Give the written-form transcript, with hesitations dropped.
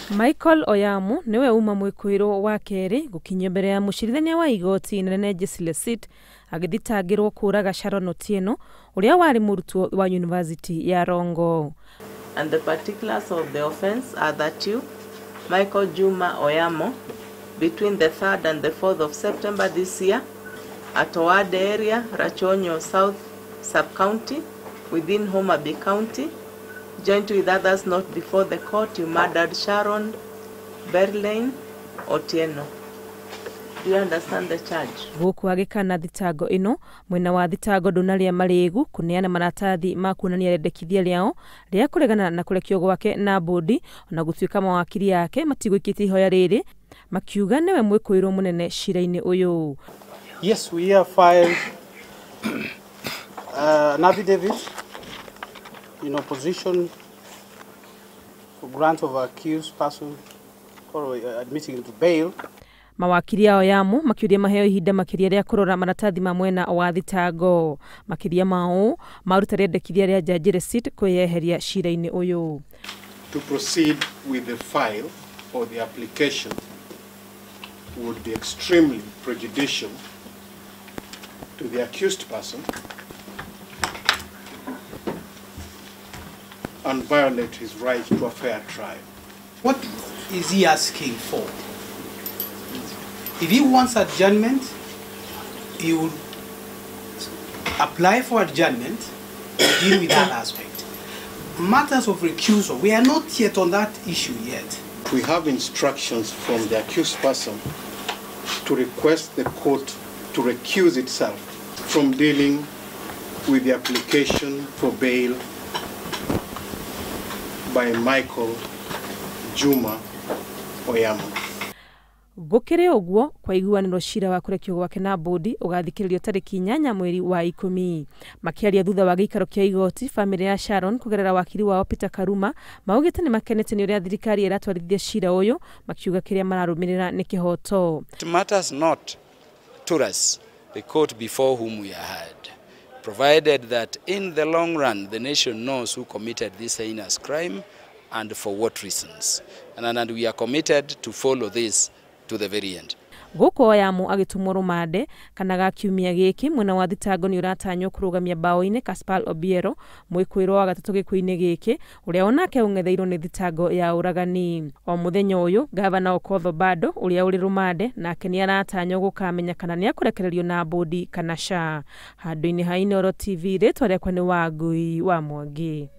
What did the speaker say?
Michael Oyamo niwe uma mwikuiro wa keri gukinya mbere ya mucirithania wa igooti nene Jeslesit agithitangirwo kuuraga Sharon Otieno uria wari murutwo wa University ya Rongo. And the particulars of the offense are that you, Michael Juma Oyamo, between the 3rd and the 4th of September this year, at Owado area, Rachonyo South Sub-County, within Homa Bay County, joined with others not before the court, you murdered Sharon Otieno. Do you understand the charge? Guku agikana thitango ino mwena wa thitango ndunaria marigu kuneana maratathi ma kuonania rendekithia riao ria kuregana na kurekio gwake na mbundi ona gutuika mawakiri yake matigwikite ihoya riri makiuga niwe mwikuirwo munene shiraini uyu. Yes, we have filed an affidavit in opposition for grant of accused person or admitting to bail. Mawakiri ao Oyamo makiuria maheo ihinda makiria ria kurora maratathi ma mwena wa thitango makiria mao maruta rendekithia ria Judge Receipt kweyeheria shiraini uyu. To proceed with the file or the application would be extremely prejudicial to the accused person and violate his right to a fair trial. What is he asking for? If he wants adjournment, he would apply for adjournment to deal with that aspect. Matters of recusal, we are not yet on that issue yet. We have instructions from the accused person to request the court to recuse itself from dealing with the application for bail by Michael Juma Oyamo. Gukire ogwo kwa iguaniro shira wa kurekio gwake na mbundi ugathikiririo tariki 8 mweri wa ikumi. Makiaria thutha wa giikaro kia igooti, family ya Sharon kugerera wakiri wao Peter Karuma maugite ni makenete ni uria thirikari iratwarithia shira uyu makiuga kiria mararumirira ni kihoto. It matters not to us the court before whom we are heard, provided that in the long run the nation knows who committed this heinous crime and for what reasons, and we are committed to follow this to the very end. Guku Oyamo agitumwo rumande kana gakiumia giki mwena wa thitango ni uratanyo kurugamia bao-ini Caspar Obiero mwikuirwo wa gatatu gikuini giki uria onake ungetheirwo ni thitango ya uragani. O muthenya uyu gavana Okoth Obado uria uri rumande nake ni aratanyo gukamenya kana niakurekererio na mbundi kana sha. Handu-ini ha Inooro TV ritwa riakwa ni Wangui wa Mwangi.